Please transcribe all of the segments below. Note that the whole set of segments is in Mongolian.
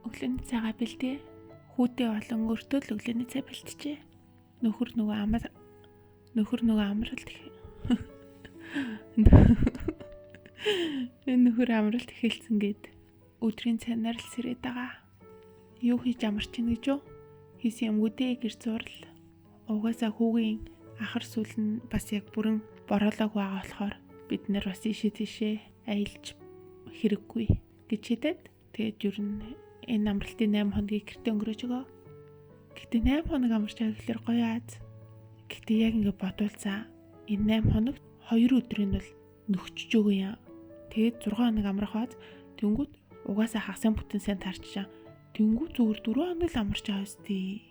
Өглөөний цагаа бэлдээ. Хүүдээ болон өртөө л өглөөний цай бэлтжээ. Нөхөр нөгөө амралт нөхөр амралт эхэлсэн гээд өдрийн цайнаар л сэрээд байгаа. Юу хийж амарч ийн гэж юу? Хийсэн юм үдээ гэр зурл. Угаасаа хүүгийн ахар сүүл нь бас яг бүрэн бороолог байгаа болохоор бид нар бас ийшээ тийшээ аялж хэрэггүй гэж хэлээд тэгээд ер нь энэ амралтын 8 хоногийг гэртээ өнгөрөөж өгөө. Гэтэ 8 хоног амарч байгаа гэхэлэр гоё аз. Гэтэ яг ингэ бодвол энэ 8 хоногт 2 өдрийн бол нөхчж өгөө юм. Тэгээд 6 хоног амрах баз тэнгүүд угаасаа хагас бүтэн сайн тарчаа. Тэнгүүд зүгээр 4 хоног л амарч байгаа үстэй.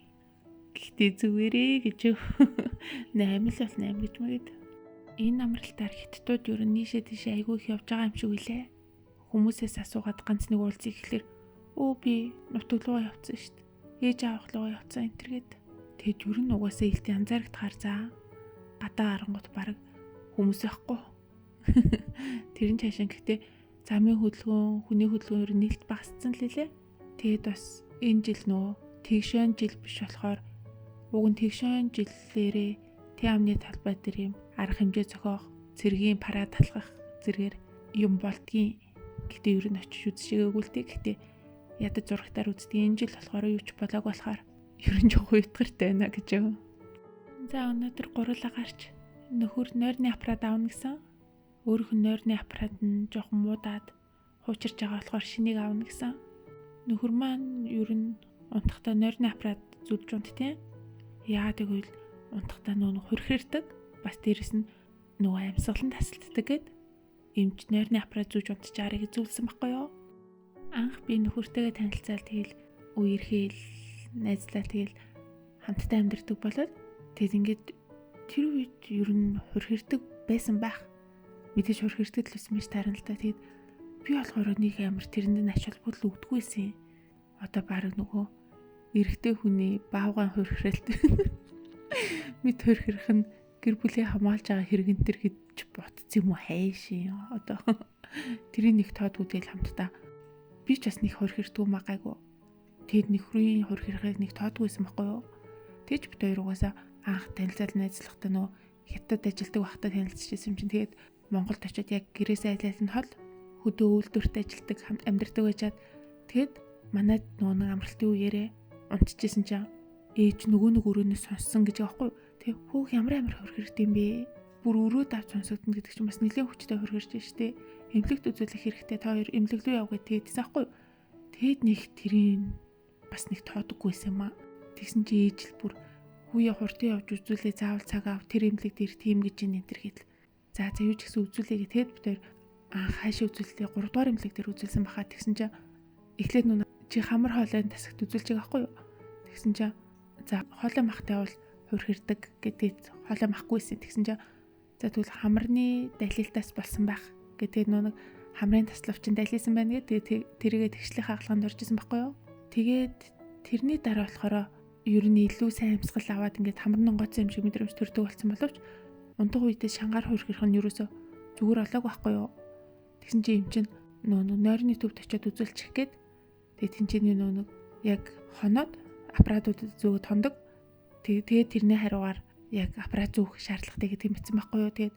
Гэтэ зүгээрээ гэж 8 л бол 8 гэж мэгэд. Энэ амралтаар хиттууд ер нь нийшээ тийшээ айгүй их явж байгаа юм шиг үлээ. Хүмүүсээс асуугаад ганц нэг уулзъя гэхэлэр би нутаглуу явцсан шүү дээ. Ээж аавах руу явцсан энэ төргээд. Тэгэд ер нь угаасаа илтийн анзаарахтахаар гадаа харангууд баг хүмүүс байхгүй. Тэрэн чашаа гэхдээ замын хөдөлгөөн, хүний хөдөлгөөн ер нь нэлт багассан л лээ. Тэгэд бас энэ жил нөгөө тэгшэн жил биш болохоор уг нь тэгшэн жилээрээ амны талбай дээр юм арга хэмжээ зохиох, цэргийн парад талхах зэргээр юм болдгийн. Гэтэ ер нь очиж үзчихээгүй л дээ. Гэтэ ядаж зурагтаар үздэг энэ жил болохоор юу ч болоог болохоор ер нь жоох уйтгартай байна гэж юм. За өнөөдөр гурлаа гарч нөхөр нойрны аппарат аавна гэсэн. Өөрийнх нь нойрны аппарат нь жоохон муудаад хуучирч байгаа болохоор шинийг аавна гэсэн. Нөхөр маань ер нь унтахтаа нойрны аппарат зүлж унттэй. Яагаад гэвэл унтахтаа нөгөө хөрхөрдөг. Бас дээрэс нь нөгөө амьсгалан тасалддаг гэд эмч нойрны аппарат зүүж унтчаарыг зүйлсэн байхгүй юу? Анх би нөхөртөөгөө танилцаал тэгэл үерхэл найзлаа тэгэл хамтдаа амьдардаг болоод тэгэл ингээд тэр үед ер нь хөрхөрдөг байсан байх. Мэдээж хөрхөрдөг л байсан байж таарна л да. Тэгэд би болохоор нэг амар тэрэнд нь ач холбогдол өгдөггүйсэн. Одоо баг нөгөө эрэгтэй хүний баавгаан хөрхрэлт мэд хөрхөрөх нь гэр бүлээ хамгаалж байгаа хэрэгэн төр гэж ботц юм уу хайшин. Одоо тэрийн нэг тоодгүй тэгэл хамтдаа би ч бас нэг хөрхөрдгөө магаагүй. Тэгэд нөхрийн хөрхөрхийг нэг тоодгүйсэн байхгүй юу? Тэгж бит хоёр угаасаа анх танилцал найзлахтаа нөө хятад ажилдаг байхдаа танилцчихсан юм чинь тэгээд Монголд очиод яг гэрээсээ айлалын хол хөдөө үйлдвэрт ажилдаг амьдардаг байжгаад тэгэд манайд нөгөө нэг амралтын үеэрээ унтчихсэн чинь ээж нөгөө нэг өрөөнөөс сонссон гэж байгаа байхгүй юу? Тэг хүүх ямар хөрхөрд юм бэ? Бүр өрөөд авч сонсогдно гэдэг чинь бас нэлээд хүчтэй хөрхөрж штэ. Эмнэлэгт үзүүлэх хэрэгтэй. Та хоёр эмнэлэг рүү явгаа тэгдсэн байхгүй юу? Тэгэд нэг тэрийн бас нэг тоодоггүйсэн юм аа. Тэгсэн чи ээж л бүр хүүе хурдан явж үзүүлээ заавал цаг ав тэр эмнэлэг дээр тийм гэж энэ төр гэдэл. За юу ч гэсэн үзүүлээ гэхэд бид хоёр хаашаа үзүүлээ 3 дугаар эмнэлэг дээр үзүүлсэн баха. Тэгсэн чи эхлээд нүн чи хамар хоолойн тасагт үзүүлж байгаа байхгүй юу? Тэгсэн чи за хоолой махтай бол хөрхөрдөг гэдэг хоолой махгүйсэн. Тэгсэн чи за тэгвэл хамарны далилтаас болсон байх гэдэг нэг хамрын таславчин далилсан байна гэдэг тэрийгэ тэгшлэх хаалганд оржсэн байхгүй юу? Тэгээд тэрний дараа болохоор ер нь илүү сайн амьсгал аваад ингээд хамрын гоц юм шиг мэдрэмж төрдөг болсон боловч унтах үедээ шангаар хөрхөрөх нь ерөөсө зүгээр болоог байхгүй юу? Тэгсэн чи юм чин нойрны төвд очиод үзүүлчих гээд тэгээд тэнцний нэг яг хоноод аппаратууд зөөгө тондог. Тэгээд тэрний хариугаар яг аппарат зүүх шаардлагатай гэдэг юм битсэн байхгүй юу? Тэгээд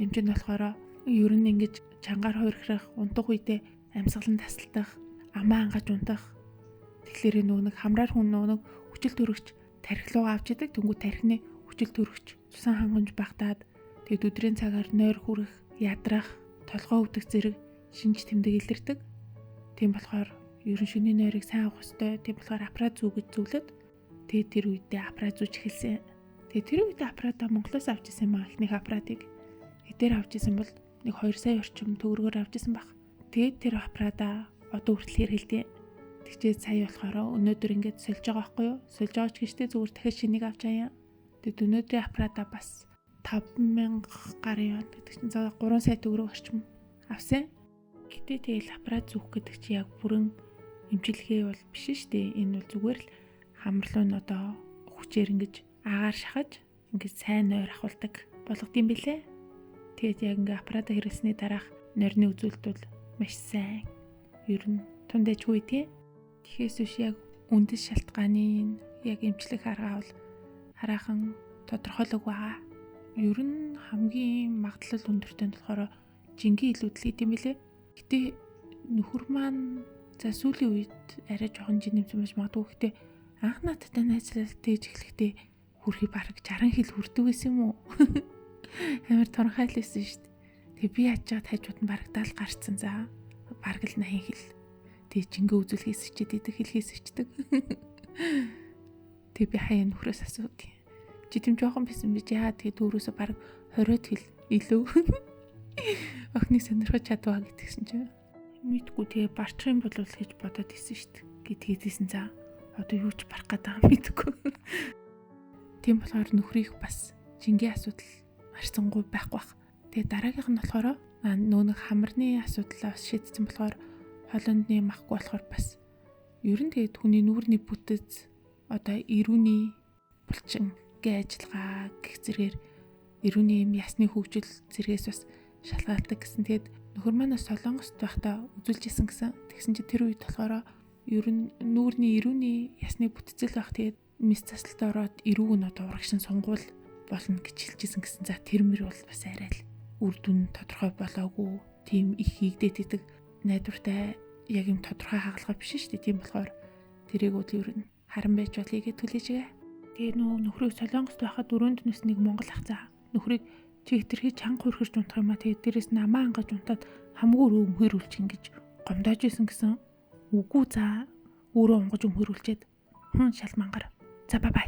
юм чин болохоор ер нь ингэж чангаар хөрхрөх, унтах үедээ амьсгалан тасалдах, амаа ангаж унтах. Тэгэхээр нэг хамраар хүн нэг хүчил төрөгч тархилуу авч идэг. Тэнгүү тархины хүчил төрөгч цусан хангамж багтаад тэгээд өдрийн цагаар нойр хүрэх, ядрах, толгой өвдөх зэрэг шинж тэмдэг илэрдэг. Тийм болохоор ер нь шөнийн нойрыг сайн авах хэрэгтэй. Тийм болохоор аппарат зүүгэж зөвлөд тэгээд тэр үедээ аппарат зүүж эхэлсэн. Тэгээд тэр үедээ аппаратаа Монголоос авч ирсэн юм аа. Эхнийх аппаратыг хэдээр авч ирсэн бол нэг 2 сая орчим төгрөгөөр авч ирсэн баг. Тэгээд тэр аппаратаа одоо хүртэл хэрэгэлдэг. Тэгчээ сая болохоор өнөөдөр ингээд сольж байгаа байхгүй юу? Сольж байгаа ч гэжтэй зүгээр дахиад шинийг авч аяа. Тэгэд өнөөдрийн аппаратаа бас 5000 гарын яваад гэдэг чинь 3 сая төгрөг орчим авсан. Гэтэ тэгэл аппарат зүүх гэдэг чинь яг бүрэн эмчилгээ бол биш шүү дээ. Энэ бол зүгээр л хамрлуу нь одоо хүчээр ингэж агаар шахаж ингэж сайн нойр ахуулдаг болгодсон бэлээ. Тэгээд яг ингээ аппаратаа хэрэглэсний дараах нойрны үзүүлэлт бол маш сайн. Ер нь тундаж хүй тий. Тэгэхээс биш яг үндэс шалтгааны яг эмчлэх арга бол хараахан тодорхойлог байгаа. Ер нь хамгийн магадлал өндөртэй нь болохоор жингийн илүүдэл гэдэг юм билэ. Гэтэ нөхөр маань за сүүлийн үед арай жоохон жинэмсэн байж магадгүй. Гэтэ анх надтай найзлал дээж эхлэхдээ хүрхий бараг 60 хил хүрдэг байсан юм уу? Амар тонхойлсон шүү дээ. Тэгээ би яаж чад хажууд нь бараг 70 гарцсан за. Бараг л 80 хил. Тэгээ жингээ үзүүлэхээс ичээд идэх хэлхээс ичдэг. Тэгээ би хаяа нөхрөөс асуудаг. Чи тийм жоохон байсан бич яа тэгээ дөрөөсө бараг 20 хил илүү. Охины сонирхож чадваа гэдгсэн чинь мэдгүй тэгээ барчих юм болов гэж бодоод исэн шүү дээ. Гэдгээдсэн за. Одоо юу ч барах гэдэг юм мэдгүй. Тийм болохоор нөхрийг бас жингийн асуудал харсангүй байхгүй бах. Тэгээ дараагийнх нь болохоор нөө нэг хамарны асуудлаа бас шийдсэн болохоор холондны махгүй болохоор бас ер нь тэгээд хүний нүүрний бүтэц одоо ирүүний булчин гээ ажиллагаа гэх зэрэгээр ирүүний юм ясны хөгжил зэрэгээс бас шалгаалдаг гэсэн. Тэгээд нөхөр манаас Солонгост байхдаа үзүүлж исэн гэсэн. Тэгсэн чи тэр үед болохоор ер нь нүүрний ирүүний ясны бүтцэл байх. Тэгээд мис засалд ороод ирүүг нь одоо урагшин сунгуул болно гэж хэлжсэн гэсэн. За тэр мөр бол бас арай л үр дүн тодорхой болоогүй. Тийм их хийгдээд идэг найдвартай яг юм тодорхой хагалгаа биш шүү дээ. Тийм болохоор тэрийг үл ер нь харан байж болъё гэж түлээжгээ. Тэгээ нөхрийг Солонгост байхад 4 днээс нэг Монгол хацаа. Нөхрийг чи хэтэрхий чанга хөрхөж унтах юм а. Тэгээ дээрэс намаа ангаж унтаад хамгүй өмхөрүүлчих ингэж гомдоож исэн гэсэн. Үгүй за өөрөө онгож өмхөрүүлчихэд шал мангар. За бай бай.